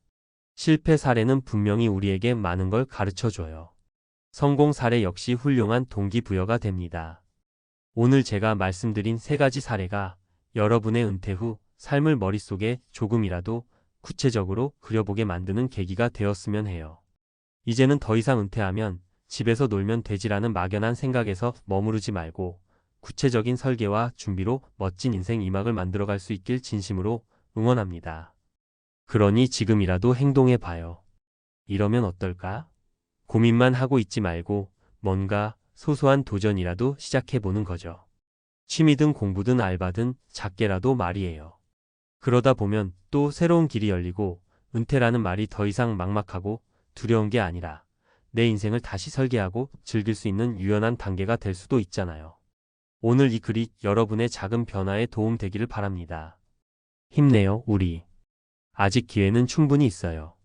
실패 사례는 분명히 우리에게 많은 걸 가르쳐줘요. 성공 사례 역시 훌륭한 동기부여가 됩니다. 오늘 제가 말씀드린 세 가지 사례가 여러분의 은퇴 후 삶을 머릿속에 조금이라도 구체적으로 그려보게 만드는 계기가 되었으면 해요. 이제는 더 이상 은퇴하면 집에서 놀면 되지라는 막연한 생각에서 머무르지 말고 구체적인 설계와 준비로 멋진 인생 2막을 만들어갈 수 있길 진심으로 응원합니다. 그러니 지금이라도 행동해봐요. 이러면 어떨까? 고민만 하고 있지 말고 뭔가 소소한 도전이라도 시작해보는 거죠. 취미든 공부든 알바든 작게라도 말이에요. 그러다 보면 또 새로운 길이 열리고 은퇴라는 말이 더 이상 막막하고 두려운 게 아니라 내 인생을 다시 설계하고 즐길 수 있는 유연한 단계가 될 수도 있잖아요. 오늘 이 글이 여러분의 작은 변화에 도움 되기를 바랍니다. 힘내요, 우리. 아직 기회는 충분히 있어요.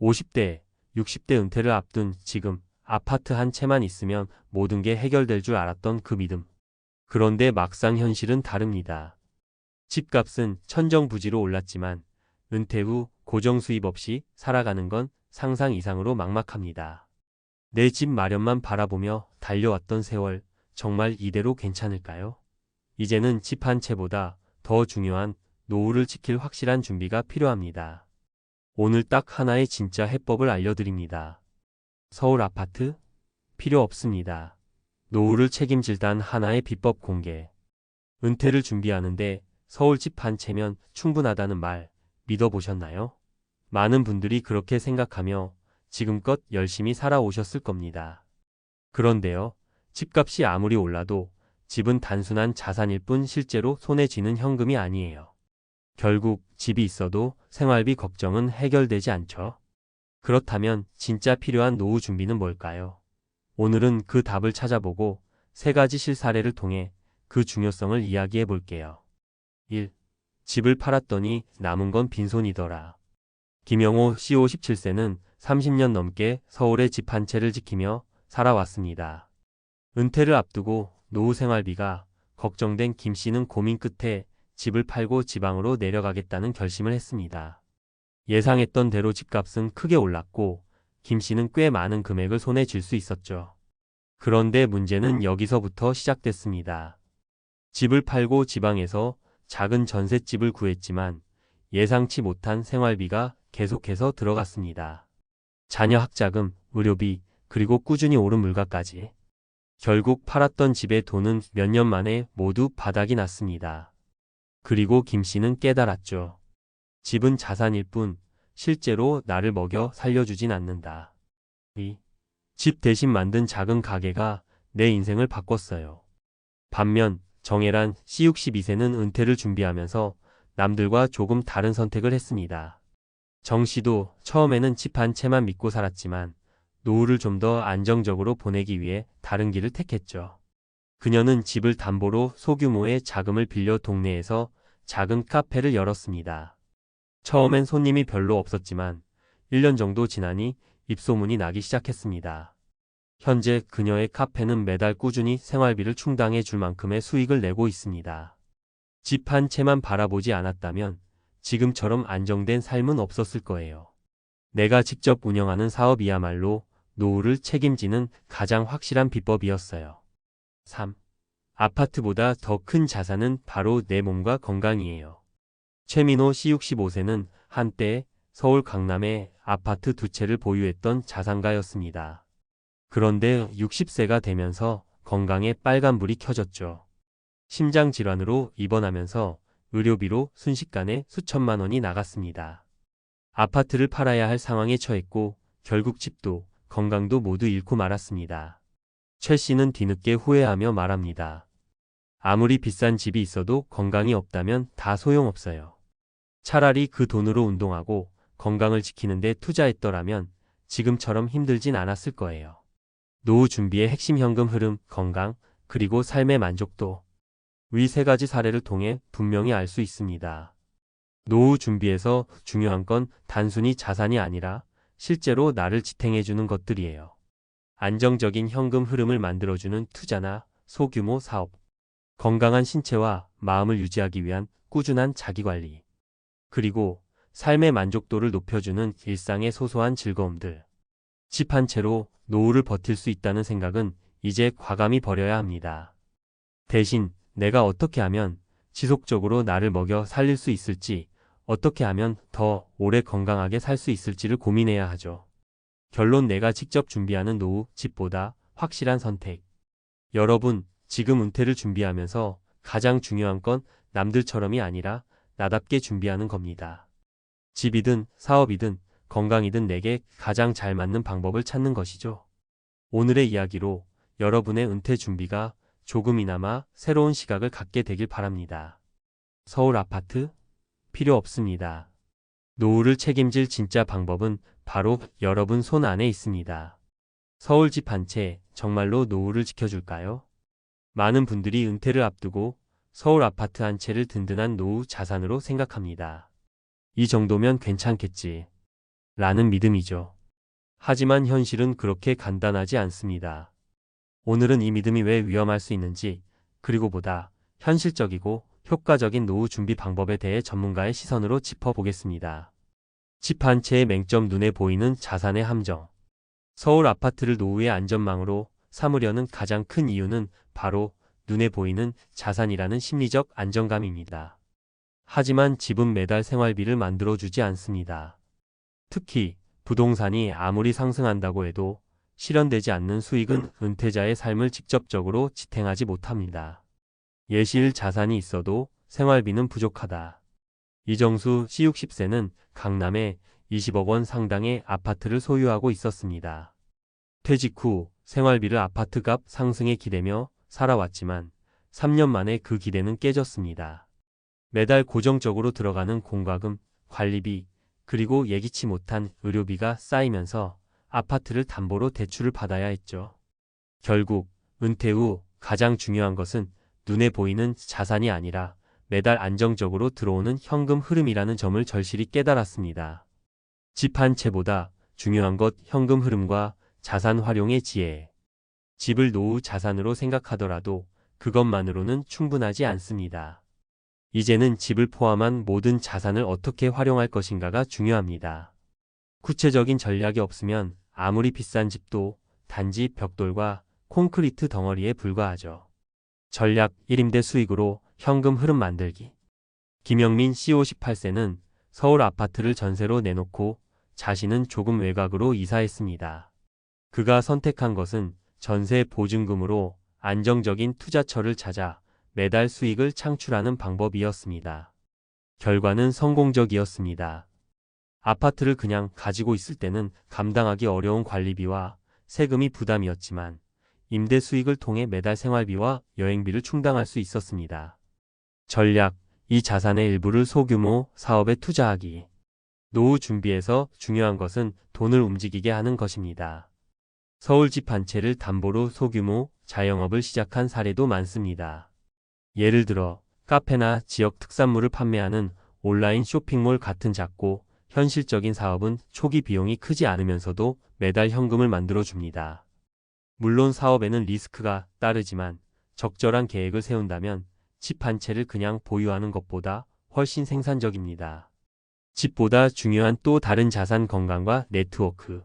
50대, 60대 은퇴를 앞둔 지금 아파트 한 채만 있으면 모든 게 해결될 줄 알았던 그 믿음. 그런데 막상 현실은 다릅니다. 집값은 천정부지로 올랐지만 은퇴 후 고정 수입 없이 살아가는 건 상상 이상으로 막막합니다. 내 집 마련만 바라보며 달려왔던 세월, 정말 이대로 괜찮을까요? 이제는 집 한 채보다 더 중요한 노후를 지킬 확실한 준비가 필요합니다. 오늘 딱 하나의 진짜 해법을 알려드립니다. 서울 아파트? 필요 없습니다. 노후를 책임질 단 하나의 비법 공개. 은퇴를 준비하는데 서울 집 한 채면 충분하다는 말 믿어보셨나요? 많은 분들이 그렇게 생각하며 지금껏 열심히 살아오셨을 겁니다. 그런데요, 집값이 아무리 올라도 집은 단순한 자산일 뿐 실제로 손에 쥐는 현금이 아니에요. 결국 집이 있어도 생활비 걱정은 해결되지 않죠. 그렇다면 진짜 필요한 노후 준비는 뭘까요? 오늘은 그 답을 찾아보고 세 가지 실사례를 통해 그 중요성을 이야기해 볼게요. 1. 집을 팔았더니 남은 건 빈손이더라. 김영호 씨 57세는 30년 넘게 서울의 집 한 채를 지키며 살아왔습니다. 은퇴를 앞두고 노후 생활비가 걱정된 김 씨는 고민 끝에 집을 팔고 지방으로 내려가겠다는 결심을 했습니다. 예상했던 대로 집값은 크게 올랐고 김 씨는 꽤 많은 금액을 손에 쥘 수 있었죠. 그런데 문제는 여기서부터 시작됐습니다. 집을 팔고 지방에서 작은 전셋집을 구했지만 예상치 못한 생활비가 계속해서 들어갔습니다. 자녀 학자금, 의료비, 그리고 꾸준히 오른 물가까지. 결국 팔았던 집의 돈은 몇 년 만에 모두 바닥이 났습니다. 그리고 김 씨는 깨달았죠. 집은 자산일 뿐 실제로 나를 먹여 살려주진 않는다. 이 집 대신 만든 작은 가게가 내 인생을 바꿨어요. 반면 정혜란 C62세는 은퇴를 준비하면서 남들과 조금 다른 선택을 했습니다. 정 씨도 처음에는 집 한 채만 믿고 살았지만 노후를 좀 더 안정적으로 보내기 위해 다른 길을 택했죠. 그녀는 집을 담보로 소규모의 자금을 빌려 동네에서 작은 카페를 열었습니다. 처음엔 손님이 별로 없었지만 1년 정도 지나니 입소문이 나기 시작했습니다. 현재 그녀의 카페는 매달 꾸준히 생활비를 충당해 줄 만큼의 수익을 내고 있습니다. 집 한 채만 바라보지 않았다면 지금처럼 안정된 삶은 없었을 거예요. 내가 직접 운영하는 사업이야말로 노후를 책임지는 가장 확실한 비법이었어요. 3. 아파트보다 더 큰 자산은 바로 내 몸과 건강이에요. 최민호 C65세는 한때 서울 강남에 아파트 2채를 보유했던 자산가였습니다. 그런데 60세가 되면서 건강에 빨간불이 켜졌죠. 심장질환으로 입원하면서 의료비로 순식간에 수천만 원이 나갔습니다. 아파트를 팔아야 할 상황에 처했고 결국 집도 건강도 모두 잃고 말았습니다. 최 씨는 뒤늦게 후회하며 말합니다. 아무리 비싼 집이 있어도 건강이 없다면 다 소용없어요. 차라리 그 돈으로 운동하고 건강을 지키는 데 투자했더라면 지금처럼 힘들진 않았을 거예요. 노후 준비의 핵심 현금 흐름, 건강, 그리고 삶의 만족도. 위 세 가지 사례를 통해 분명히 알 수 있습니다. 노후 준비에서 중요한 건 단순히 자산이 아니라 실제로 나를 지탱해주는 것들이에요. 안정적인 현금 흐름을 만들어주는 투자나 소규모 사업, 건강한 신체와 마음을 유지하기 위한 꾸준한 자기관리, 그리고 삶의 만족도를 높여주는 일상의 소소한 즐거움들. 집 한 채로 노후를 버틸 수 있다는 생각은 이제 과감히 버려야 합니다. 대신 내가 어떻게 하면 지속적으로 나를 먹여 살릴 수 있을지, 어떻게 하면 더 오래 건강하게 살 수 있을지를 고민해야 하죠. 결론, 내가 직접 준비하는 노후, 집보다 확실한 선택. 여러분, 지금 은퇴를 준비하면서 가장 중요한 건 남들처럼이 아니라 나답게 준비하는 겁니다. 집이든 사업이든 건강이든 내게 가장 잘 맞는 방법을 찾는 것이죠. 오늘의 이야기로 여러분의 은퇴 준비가 조금이나마 새로운 시각을 갖게 되길 바랍니다. 서울 아파트? 필요 없습니다. 노후를 책임질 진짜 방법은 바로 여러분 손 안에 있습니다. 서울 집 한 채 정말로 노후를 지켜줄까요? 많은 분들이 은퇴를 앞두고 서울 아파트 한 채를 든든한 노후 자산으로 생각합니다. 이 정도면 괜찮겠지 라는 믿음이죠. 하지만 현실은 그렇게 간단하지 않습니다. 오늘은 이 믿음이 왜 위험할 수 있는지, 그리고 보다 현실적이고 효과적인 노후 준비 방법에 대해 전문가의 시선으로 짚어보겠습니다. 집 한 채의 맹점, 눈에 보이는 자산의 함정. 서울 아파트를 노후의 안전망으로 삼으려는 가장 큰 이유는 바로 눈에 보이는 자산이라는 심리적 안정감입니다. 하지만 집은 매달 생활비를 만들어주지 않습니다. 특히 부동산이 아무리 상승한다고 해도 실현되지 않는 수익은 은퇴자의 삶을 직접적으로 지탱하지 못합니다. 예실 자산이 있어도 생활비는 부족하다. 이정수 C60세는 강남에 20억 원 상당의 아파트를 소유하고 있었습니다. 퇴직 후 생활비를 아파트값 상승에 기대며 살아왔지만 3년 만에 그 기대는 깨졌습니다. 매달 고정적으로 들어가는 공과금, 관리비, 그리고 예기치 못한 의료비가 쌓이면서 아파트를 담보로 대출을 받아야 했죠. 결국 은퇴 후 가장 중요한 것은 눈에 보이는 자산이 아니라 매달 안정적으로 들어오는 현금 흐름이라는 점을 절실히 깨달았습니다. 집 한 채보다 중요한 것, 현금 흐름과 자산 활용의 지혜. 집을 노후 자산으로 생각하더라도 그것만으로는 충분하지 않습니다. 이제는 집을 포함한 모든 자산을 어떻게 활용할 것인가가 중요합니다. 구체적인 전략이 없으면 아무리 비싼 집도 단지 벽돌과 콘크리트 덩어리에 불과하죠. 전략 1임대 수익으로 현금 흐름 만들기. 김영민 C58세는 서울 아파트를 전세로 내놓고 자신은 조금 외곽으로 이사했습니다. 그가 선택한 것은 전세 보증금으로 안정적인 투자처를 찾아 매달 수익을 창출하는 방법이었습니다. 결과는 성공적이었습니다. 아파트를 그냥 가지고 있을 때는 감당하기 어려운 관리비와 세금이 부담이었지만 임대 수익을 통해 매달 생활비와 여행비를 충당할 수 있었습니다. 전략, 이 자산의 일부를 소규모 사업에 투자하기. 노후 준비에서 중요한 것은 돈을 움직이게 하는 것입니다. 서울 집 한 채를 담보로 소규모 자영업을 시작한 사례도 많습니다. 예를 들어 카페나 지역 특산물을 판매하는 온라인 쇼핑몰 같은 작고 현실적인 사업은 초기 비용이 크지 않으면서도 매달 현금을 만들어 줍니다. 물론 사업에는 리스크가 따르지만 적절한 계획을 세운다면 집 한 채를 그냥 보유하는 것보다 훨씬 생산적입니다. 집보다 중요한 또 다른 자산 건강과 네트워크.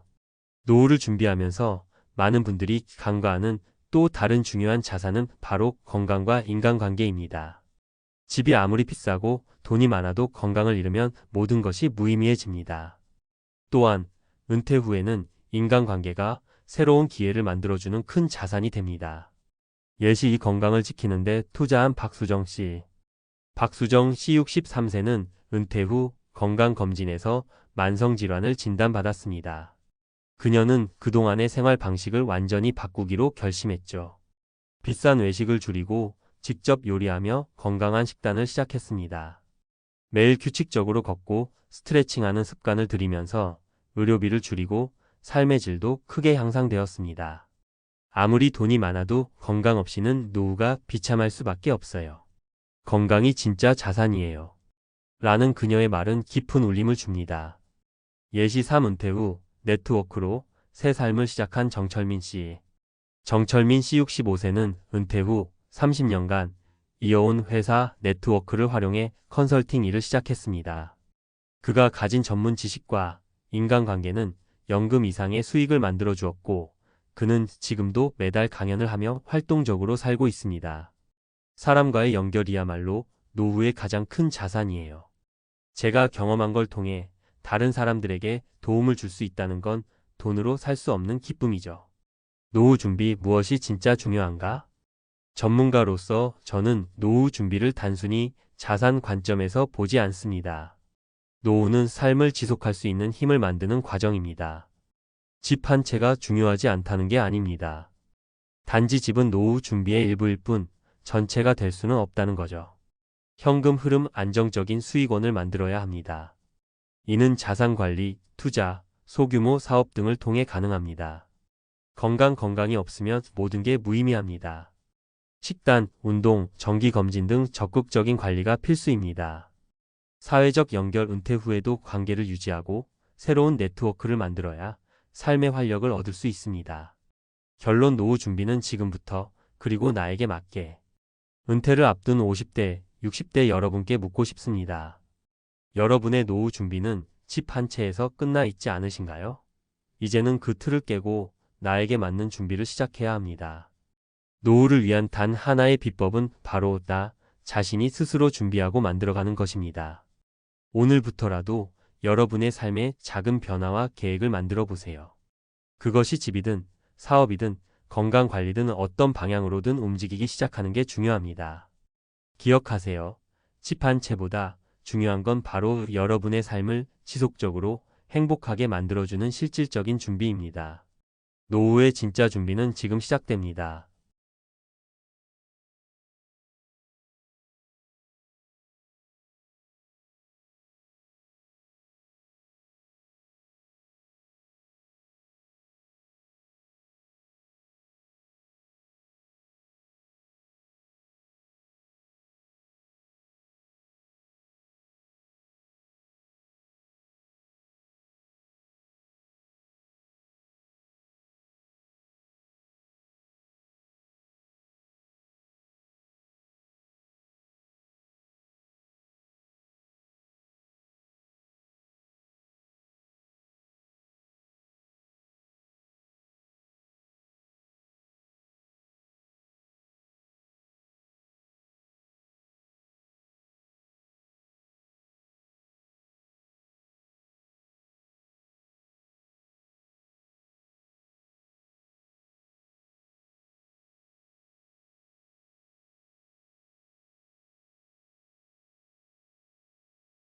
노후를 준비하면서 많은 분들이 간과하는 또 다른 중요한 자산은 바로 건강과 인간관계입니다. 집이 아무리 비싸고 돈이 많아도 건강을 잃으면 모든 것이 무의미해집니다. 또한 은퇴 후에는 인간관계가 새로운 기회를 만들어주는 큰 자산이 됩니다. 예시 이 건강을 지키는데 투자한 박수정 씨. 박수정 씨 63세는 은퇴 후 건강검진에서 만성질환을 진단받았습니다. 그녀는 그동안의 생활 방식을 완전히 바꾸기로 결심했죠. 비싼 외식을 줄이고 직접 요리하며 건강한 식단을 시작했습니다. 매일 규칙적으로 걷고 스트레칭하는 습관을 들이면서 의료비를 줄이고 삶의 질도 크게 향상되었습니다. 아무리 돈이 많아도 건강 없이는 노후가 비참할 수밖에 없어요. 건강이 진짜 자산이에요. 라는 그녀의 말은 깊은 울림을 줍니다. 예시 3 은퇴 후 네트워크로 새 삶을 시작한 정철민 씨. 정철민 씨 65세는 은퇴 후 30년간 이어온 회사 네트워크를 활용해 컨설팅 일을 시작했습니다. 그가 가진 전문 지식과 인간관계는 연금 이상의 수익을 만들어 주었고 그는 지금도 매달 강연을 하며 활동적으로 살고 있습니다. 사람과의 연결이야말로 노후의 가장 큰 자산이에요. 제가 경험한 걸 통해 다른 사람들에게 도움을 줄 수 있다는 건 돈으로 살 수 없는 기쁨이죠. 노후 준비 무엇이 진짜 중요한가? 전문가로서 저는 노후 준비를 단순히 자산 관점에서 보지 않습니다. 노후는 삶을 지속할 수 있는 힘을 만드는 과정입니다. 집 한 채가 중요하지 않다는 게 아닙니다. 단지 집은 노후 준비의 일부일 뿐 전체가 될 수는 없다는 거죠. 현금 흐름 안정적인 수익원을 만들어야 합니다. 이는 자산관리, 투자, 소규모 사업 등을 통해 가능합니다. 건강이 없으면 모든 게 무의미합니다. 식단, 운동, 정기검진 등 적극적인 관리가 필수입니다. 사회적 연결 은퇴 후에도 관계를 유지하고 새로운 네트워크를 만들어야 삶의 활력을 얻을 수 있습니다. 결론 노후 준비는 지금부터 그리고 나에게 맞게. 은퇴를 앞둔 50대, 60대 여러분께 묻고 싶습니다. 여러분의 노후 준비는 집 한 채에서 끝나 있지 않으신가요? 이제는 그 틀을 깨고 나에게 맞는 준비를 시작해야 합니다. 노후를 위한 단 하나의 비법은 바로 나 자신이 스스로 준비하고 만들어가는 것입니다. 오늘부터라도 여러분의 삶에 작은 변화와 계획을 만들어 보세요. 그것이 집이든 사업이든 건강관리든 어떤 방향으로든 움직이기 시작하는 게 중요합니다. 기억하세요. 집 한 채보다 중요한 건 바로 여러분의 삶을 지속적으로 행복하게 만들어주는 실질적인 준비입니다. 노후의 진짜 준비는 지금 시작됩니다.